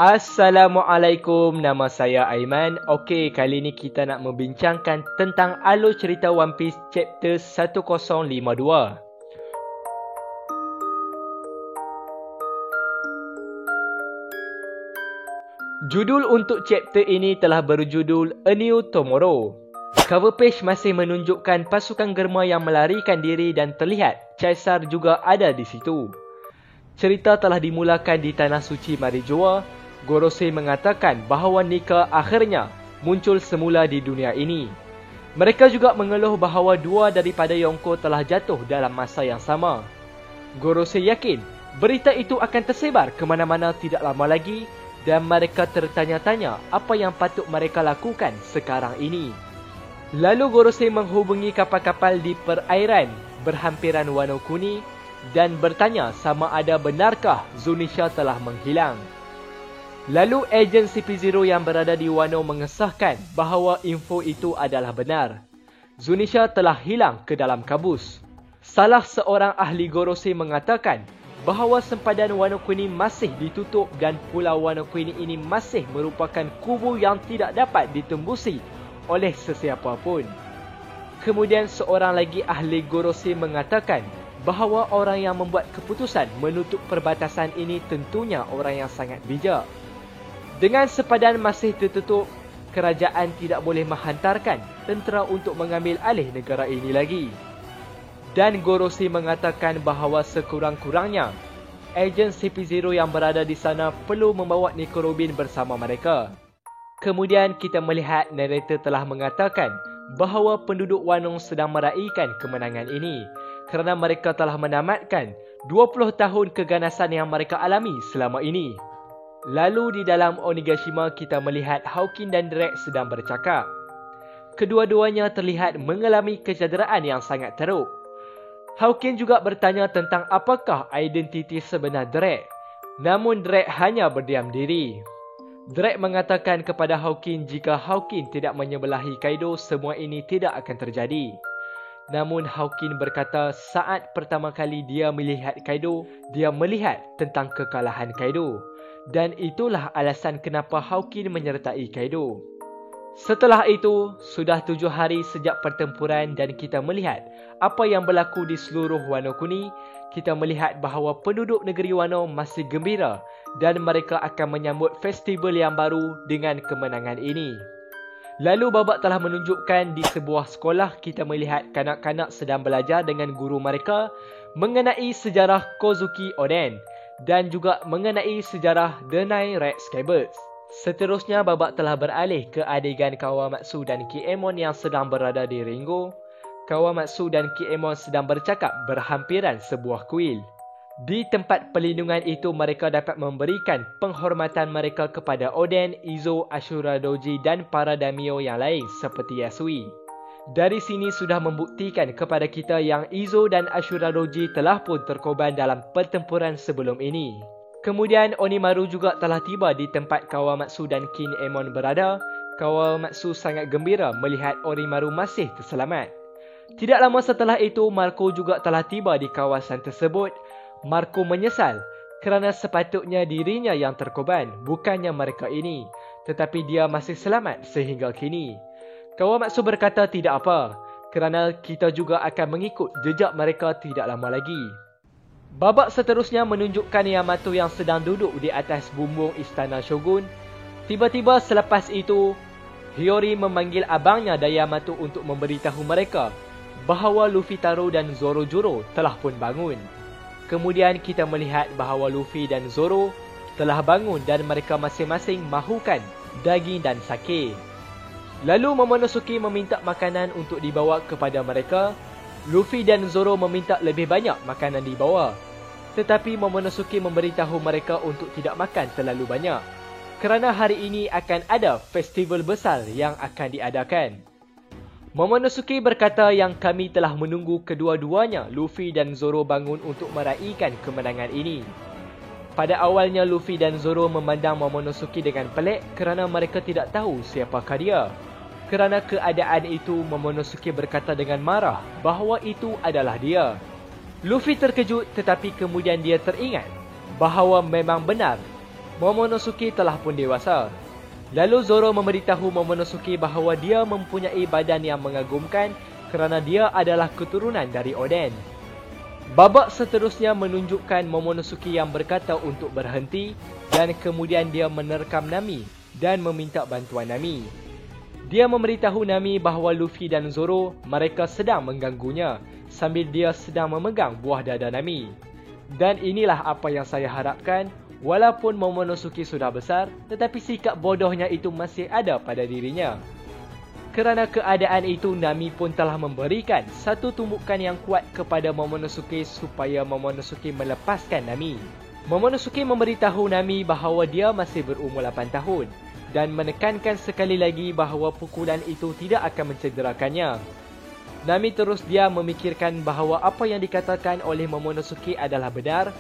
Assalamualaikum, nama saya Aiman. Okey, kali ni kita nak membincangkan tentang alur cerita One Piece chapter 1052. Judul untuk chapter ini telah berjudul A New Tomorrow. Cover page masih menunjukkan pasukan germa yang melarikan diri dan terlihat Caesar juga ada di situ. Cerita telah dimulakan di Tanah Suci Marijoa. Gorosei mengatakan bahawa Nika akhirnya muncul semula di dunia ini. Mereka juga mengeluh bahawa dua daripada Yonko telah jatuh dalam masa yang sama. Gorosei yakin berita itu akan tersebar ke mana-mana tidak lama lagi dan mereka tertanya-tanya apa yang patut mereka lakukan sekarang ini. Lalu Gorosei menghubungi kapal-kapal di perairan berhampiran Wano Kuni dan bertanya sama ada benarkah Zunisha telah menghilang. Lalu ejen CP0 yang berada di Wano mengesahkan bahawa info itu adalah benar. Zunisha telah hilang ke dalam kabus. Salah seorang ahli Gorosei mengatakan bahawa sempadan Wano Kuni masih ditutup dan pulau Wano Kuni ini masih merupakan kubu yang tidak dapat ditembusi oleh sesiapa pun. Kemudian seorang lagi ahli Gorosei mengatakan bahawa orang yang membuat keputusan menutup perbatasan ini tentunya orang yang sangat bijak. Dengan sempadan masih tertutup, kerajaan tidak boleh menghantarkan tentera untuk mengambil alih negara ini lagi. Dan Gorosei mengatakan bahawa sekurang-kurangnya, ejen CP0 yang berada di sana perlu membawa Nico Robin bersama mereka. Kemudian kita melihat narator telah mengatakan bahawa penduduk Wano sedang meraihkan kemenangan ini kerana mereka telah menamatkan 20 tahun keganasan yang mereka alami selama ini. Lalu di dalam Onigashima kita melihat Hawking dan Drake sedang bercakap. Kedua-duanya terlihat mengalami kecederaan yang sangat teruk. Hawking juga bertanya tentang apakah identiti sebenar Drake. Namun Drake hanya berdiam diri. Drake mengatakan kepada Hawking jika Hawking tidak menyebelahi Kaido, semua ini tidak akan terjadi. Namun Hawking berkata saat pertama kali dia melihat Kaido, dia melihat tentang kekalahan Kaido. Dan itulah alasan kenapa Hawking menyertai Kaido. Setelah itu, sudah 7 hari sejak pertempuran dan kita melihat apa yang berlaku di seluruh Wano Kuni. Kita melihat bahawa penduduk negeri Wano masih gembira dan mereka akan menyambut festival yang baru dengan kemenangan ini. Lalu babak telah menunjukkan di sebuah sekolah kita melihat kanak-kanak sedang belajar dengan guru mereka mengenai sejarah Kozuki Oden dan juga mengenai sejarah The Nine Red Scabbers. Seterusnya babak telah beralih ke adegan Kawamatsu dan Kiemon yang sedang berada di Ringo. Kawamatsu dan Kiemon sedang bercakap berhampiran sebuah kuil. Di tempat perlindungan itu mereka dapat memberikan penghormatan mereka kepada Oden, Izo, Ashura Doji dan para daimyo yang lain seperti Yasui. Dari sini sudah membuktikan kepada kita yang Izo dan Ashura Doji telah pun terkorban dalam pertempuran sebelum ini. Kemudian Onimaru juga telah tiba di tempat Kawamatsu dan Kinemon berada. Kawamatsu sangat gembira melihat Onimaru masih terselamat. Tidak lama setelah itu, Marco juga telah tiba di kawasan tersebut. Marco menyesal kerana sepatutnya dirinya yang terkorban, bukannya mereka ini. Tetapi dia masih selamat sehingga kini. Kawamatsu berkata tidak apa, kerana kita juga akan mengikut jejak mereka tidak lama lagi. Babak seterusnya menunjukkan Yamato yang sedang duduk di atas bumbung istana Shogun. Tiba-tiba selepas itu, Hiyori memanggil abangnya dan Yamato untuk memberitahu mereka bahawa Luffy Taro dan Zoro Juro telah pun bangun. Kemudian kita melihat bahawa Luffy dan Zoro telah bangun dan mereka masing-masing mahukan daging dan sake. Lalu Momonosuke meminta makanan untuk dibawa kepada mereka. Luffy dan Zoro meminta lebih banyak makanan dibawa. Tetapi Momonosuke memberitahu mereka untuk tidak makan terlalu banyak kerana hari ini akan ada festival besar yang akan diadakan. Momonosuke berkata yang kami telah menunggu kedua-duanya Luffy dan Zoro bangun untuk meraihkan kemenangan ini. Pada awalnya Luffy dan Zoro memandang Momonosuke dengan pelik kerana mereka tidak tahu siapakah dia. Kerana keadaan itu, Momonosuke berkata dengan marah bahawa itu adalah dia. Luffy terkejut tetapi kemudian dia teringat bahawa memang benar Momonosuke telah pun dewasa. Lalu Zoro memberitahu Momonosuke bahawa dia mempunyai badan yang mengagumkan kerana dia adalah keturunan dari Oden. Babak seterusnya menunjukkan Momonosuke yang berkata untuk berhenti dan kemudian dia menerkam Nami dan meminta bantuan Nami. Dia memberitahu Nami bahawa Luffy dan Zoro mereka sedang mengganggunya sambil dia sedang memegang buah dada Nami. Dan inilah apa yang saya harapkan. Walaupun Momonosuke sudah besar, tetapi sikap bodohnya itu masih ada pada dirinya. Kerana keadaan itu, Nami pun telah memberikan satu tumbukan yang kuat kepada Momonosuke supaya Momonosuke melepaskan Nami. Momonosuke memberitahu Nami bahawa dia masih berumur 8 tahun dan menekankan sekali lagi bahawa pukulan itu tidak akan mencederakannya. Nami terus diam memikirkan bahawa apa yang dikatakan oleh Momonosuke adalah benar.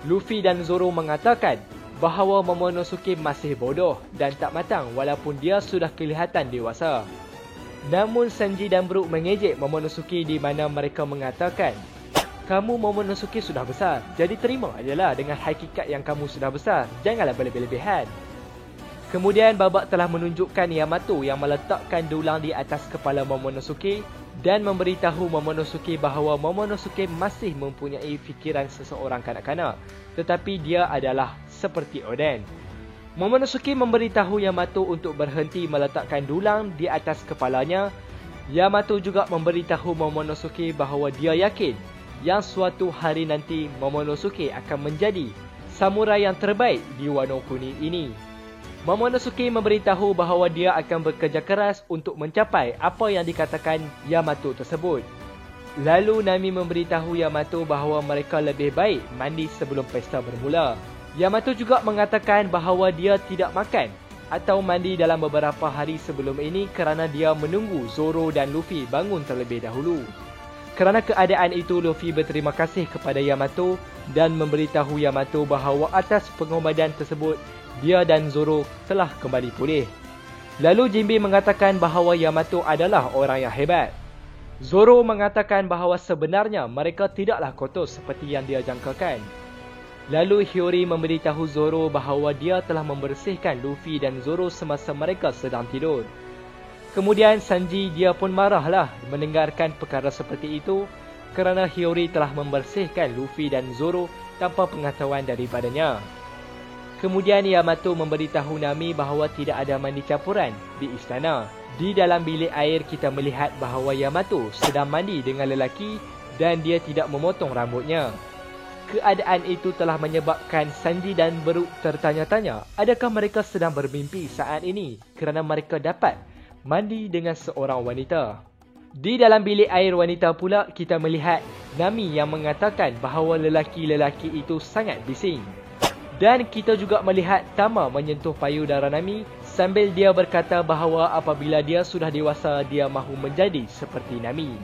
Luffy dan Zoro mengatakan bahawa Momonosuke masih bodoh dan tak matang walaupun dia sudah kelihatan dewasa. Namun Sanji dan Brook mengejek Momonosuke di mana mereka mengatakan, "Kamu Momonosuke sudah besar, jadi terima ajalah dengan hakikat yang kamu sudah besar, janganlah berlebih-lebihan." Kemudian babak telah menunjukkan Yamato yang meletakkan dulang di atas kepala Momonosuke dan memberitahu Momonosuke bahawa Momonosuke masih mempunyai fikiran seseorang kanak-kanak, tetapi dia adalah seperti Oden. Momonosuke memberitahu Yamato untuk berhenti meletakkan dulang di atas kepalanya. Yamato juga memberitahu Momonosuke bahawa dia yakin yang suatu hari nanti Momonosuke akan menjadi samurai yang terbaik di Wano Kuni ini. Momonosuke memberitahu bahawa dia akan bekerja keras untuk mencapai apa yang dikatakan Yamato tersebut. Lalu Nami memberitahu Yamato bahawa mereka lebih baik mandi sebelum pesta bermula. Yamato juga mengatakan bahawa dia tidak makan atau mandi dalam beberapa hari sebelum ini kerana dia menunggu Zoro dan Luffy bangun terlebih dahulu. Kerana keadaan itu, Luffy berterima kasih kepada Yamato dan memberitahu Yamato bahawa atas pengorbanan tersebut dia dan Zoro telah kembali pulih. Lalu Jinbe mengatakan bahawa Yamato adalah orang yang hebat. Zoro mengatakan bahawa sebenarnya mereka tidaklah kotor seperti yang dia jangkakan. Lalu Hiyori memberitahu Zoro bahawa dia telah membersihkan Luffy dan Zoro semasa mereka sedang tidur. Kemudian Sanji dia pun marahlah mendengarkan perkara seperti itu kerana Hiyori telah membersihkan Luffy dan Zoro tanpa pengetahuan daripadanya. Kemudian Yamato memberitahu Nami bahawa tidak ada mandi campuran di istana. Di dalam bilik air kita melihat bahawa Yamato sedang mandi dengan lelaki dan dia tidak memotong rambutnya. Keadaan itu telah menyebabkan Sanji dan Brook tertanya-tanya adakah mereka sedang bermimpi saat ini kerana mereka dapat mandi dengan seorang wanita. Di dalam bilik air wanita pula kita melihat Nami yang mengatakan bahawa lelaki-lelaki itu sangat bising. Dan kita juga melihat Tama menyentuh payudara Nami sambil dia berkata bahawa apabila dia sudah dewasa dia mahu menjadi seperti Nami.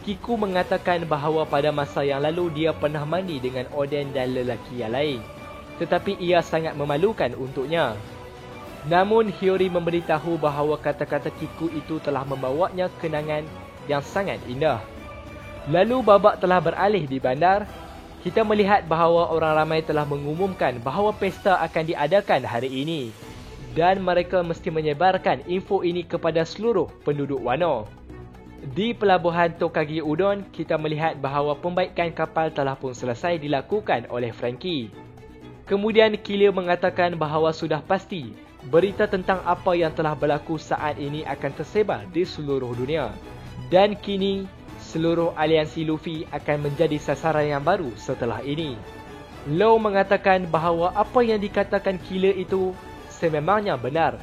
Kiku mengatakan bahawa pada masa yang lalu dia pernah mandi dengan Oden dan lelaki yang lain, tetapi ia sangat memalukan untuknya. Namun Hiyori memberitahu bahawa kata-kata Kiku itu telah membawanya kenangan yang sangat indah. Lalu babak telah beralih di bandar. Kita melihat bahawa orang ramai telah mengumumkan bahawa pesta akan diadakan hari ini dan mereka mesti menyebarkan info ini kepada seluruh penduduk Wano. Di pelabuhan Tokage Udon, kita melihat bahawa pembaikan kapal telah pun selesai dilakukan oleh Franky. Kemudian Killua mengatakan bahawa sudah pasti berita tentang apa yang telah berlaku saat ini akan tersebar di seluruh dunia. Dan kini seluruh aliansi Luffy akan menjadi sasaran yang baru setelah ini. Law mengatakan bahawa apa yang dikatakan Killua itu sememangnya benar.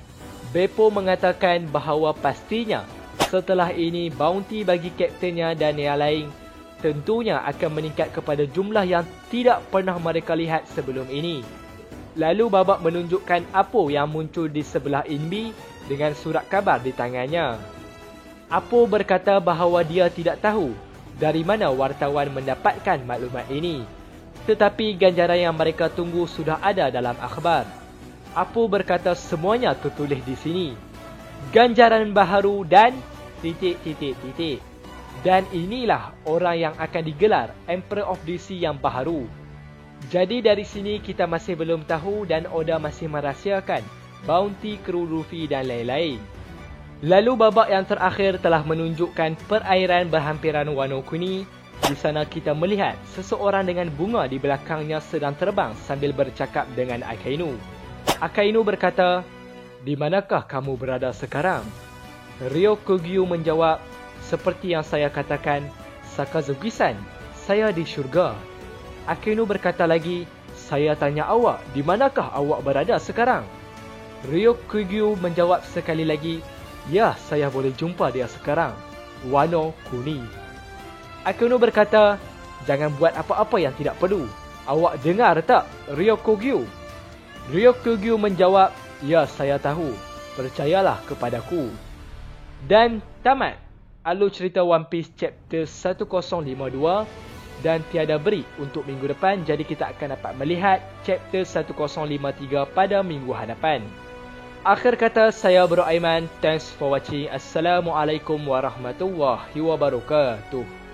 Beppo mengatakan bahawa pastinya setelah ini bounty bagi kaptennya dan yang lain tentunya akan meningkat kepada jumlah yang tidak pernah mereka lihat sebelum ini. Lalu babak menunjukkan Apo yang muncul di sebelah Inbi dengan surat kabar di tangannya. Apo berkata bahawa dia tidak tahu dari mana wartawan mendapatkan maklumat ini, tetapi ganjaran yang mereka tunggu sudah ada dalam akhbar. Apo berkata semuanya tertulis di sini. Ganjaran baharu dan ... Dan inilah orang yang akan digelar Emperor of DC yang baharu. Jadi dari sini kita masih belum tahu dan Oda masih merahsiakan bounty kru Luffy dan lain-lain. Lalu babak yang terakhir telah menunjukkan perairan berhampiran Wano Kuni. Di sana kita melihat seseorang dengan bunga di belakangnya sedang terbang sambil bercakap dengan Akainu. Akainu berkata, "Di manakah kamu berada sekarang?" Ryokugyu menjawab, "Seperti yang saya katakan, Sakazuki-san, saya di syurga." Akainu berkata lagi, "Saya tanya awak, di manakah awak berada sekarang?" Ryokugyu menjawab sekali lagi, "Ya, saya boleh jumpa dia sekarang. Wano Kuni." Akainu berkata, "Jangan buat apa-apa yang tidak perlu. Awak dengar tak, Ryokugyu?" Ryokugyu menjawab, "Ya, saya tahu. Percayalah kepadaku." Dan tamat alur cerita One Piece chapter 1052 dan tiada break untuk minggu depan, jadi kita akan dapat melihat chapter 1053 pada minggu hadapan. Akhir kata, saya Bro Aiman. Thanks for watching. Assalamualaikum warahmatullahi wabarakatuh.